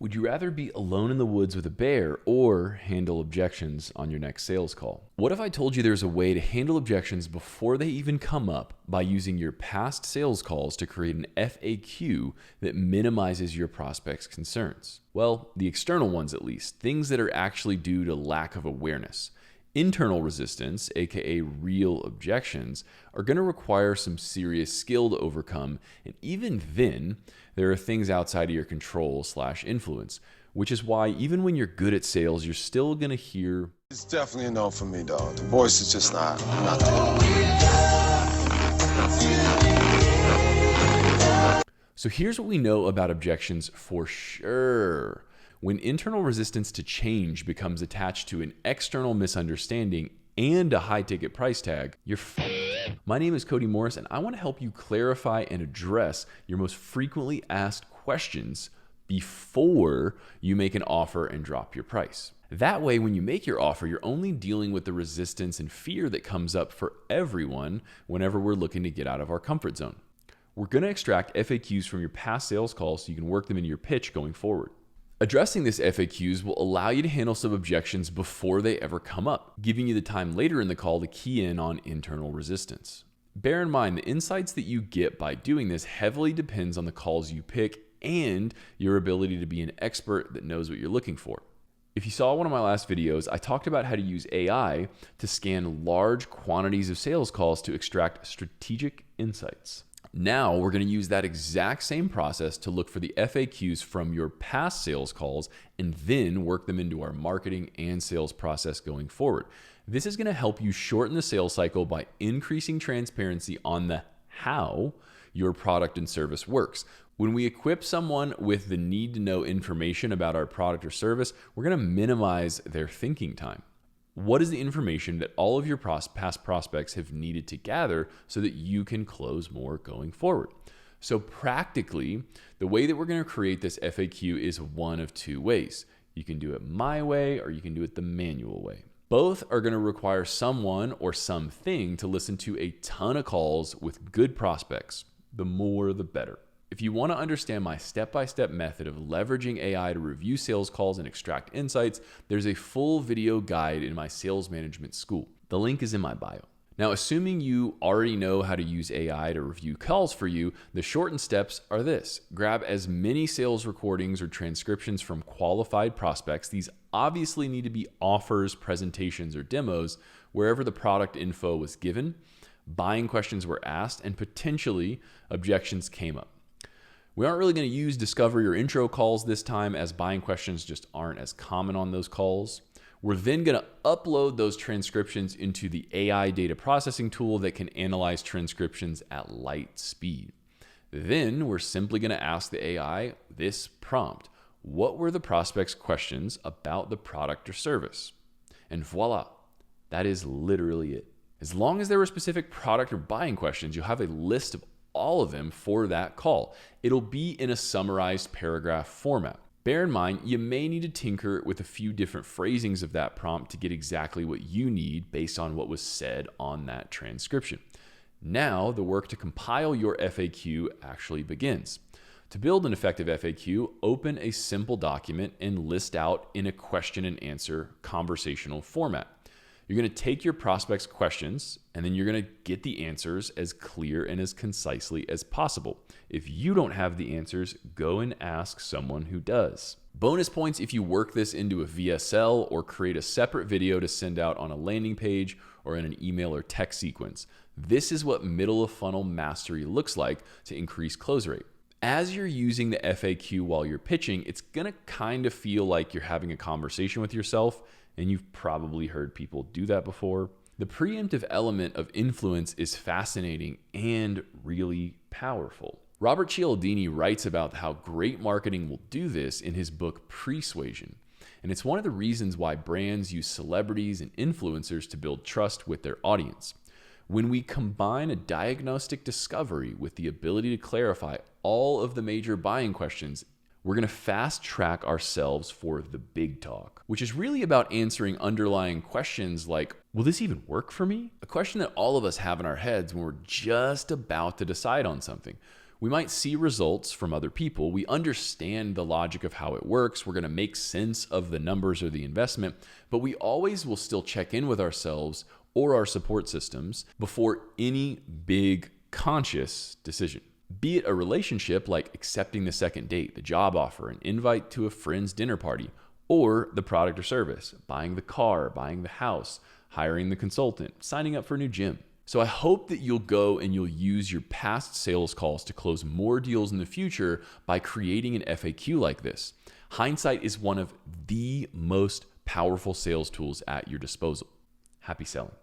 Would you rather be alone in the woods with a bear or handle objections on your next sales call? What if I told you there's a way to handle objections before they even come up by using your past sales calls to create an FAQ that minimizes your prospect's concerns? Well, the external ones at least, things that are actually due to lack of awareness. Internal resistance, aka real objections, are going to require some serious skill to overcome, and even then, there are things outside of your control/influence, which is why even when you're good at sales, you're still going to hear, "It's definitely a no for me, dog. The voice is just not there." So here's what we know about objections for sure. When internal resistance to change becomes attached to an external misunderstanding and a high-ticket price tag, you're f***ed. My name is Cody Morris, and I want to help you clarify and address your most frequently asked questions before you make an offer and drop your price. That way, when you make your offer, you're only dealing with the resistance and fear that comes up for everyone whenever we're looking to get out of our comfort zone. We're going to extract FAQs from your past sales calls so you can work them into your pitch going forward. Addressing this FAQs will allow you to handle some objections before they ever come up, giving you the time later in the call to key in on internal resistance. Bear in mind, the insights that you get by doing this heavily depends on the calls you pick and your ability to be an expert that knows what you're looking for. If you saw one of my last videos, I talked about how to use AI to scan large quantities of sales calls to extract strategic insights. Now we're going to use that exact same process to look for the FAQs from your past sales calls and then work them into our marketing and sales process going forward. This is going to help you shorten the sales cycle by increasing transparency on the how your product and service works. When we equip someone with the need to know information about our product or service, we're going to minimize their thinking time. What is the information that all of your past prospects have needed to gather so that you can close more going forward? So practically, the way that we're going to create this FAQ is one of two ways. You can do it my way or you can do it the manual way. Both are going to require someone or something to listen to a ton of calls with good prospects. The more, the better. If you want to understand my step-by-step method of leveraging AI to review sales calls and extract insights, there's a full video guide in my Sales MgMt Skool. The link is in my bio. Now, assuming you already know how to use AI to review calls for you, the shortened steps are this. Grab as many sales recordings or transcriptions from qualified prospects. These obviously need to be offers, presentations, or demos, wherever the product info was given, buying questions were asked, and potentially objections came up. We aren't really going to use discovery or intro calls this time, as buying questions just aren't as common on those calls. We're then going to upload those transcriptions into the AI data processing tool that can analyze transcriptions at light speed. Then we're simply going to ask the AI this prompt: what were the prospect's questions about the product or service? And voila, that is literally it. As long as there were specific product or buying questions, you'll have a list of all of them for that call. It'll be in a summarized paragraph format. Bear in mind, you may need to tinker with a few different phrasings of that prompt to get exactly what you need based on what was said on that transcription. Now, the work to compile your FAQ actually begins. To build an effective FAQ, open a simple document and list out in a question and answer conversational format. You're going to take your prospects' questions and then you're going to get the answers as clear and as concisely as possible. If you don't have the answers, go and ask someone who does. Bonus points if you work this into a VSL or create a separate video to send out on a landing page or in an email or text sequence. This is what middle of funnel mastery looks like to increase close rate. As you're using the FAQ while you're pitching, it's going to kind of feel like you're having a conversation with yourself, and you've probably heard people do that before. The preemptive element of influence is fascinating and really powerful. Robert Cialdini writes about how great marketing will do this in his book Persuasion. And it's one of the reasons why brands use celebrities and influencers to build trust with their audience. When we combine a diagnostic discovery with the ability to clarify all of the major buying questions, we're going to fast track ourselves for the big talk, which is really about answering underlying questions like, will this even work for me? A question that all of us have in our heads when we're just about to decide on something. We might see results from other people. We understand the logic of how it works. We're going to make sense of the numbers or the investment, but we always will still check in with ourselves or our support systems before any big conscious decision. Be it a relationship like accepting the second date, the job offer, an invite to a friend's dinner party, or the product or service, buying the car, buying the house, hiring the consultant, signing up for a new gym. So I hope that you'll go and you'll use your past sales calls to close more deals in the future by creating an FAQ like this. Hindsight is one of the most powerful sales tools at your disposal. Happy selling.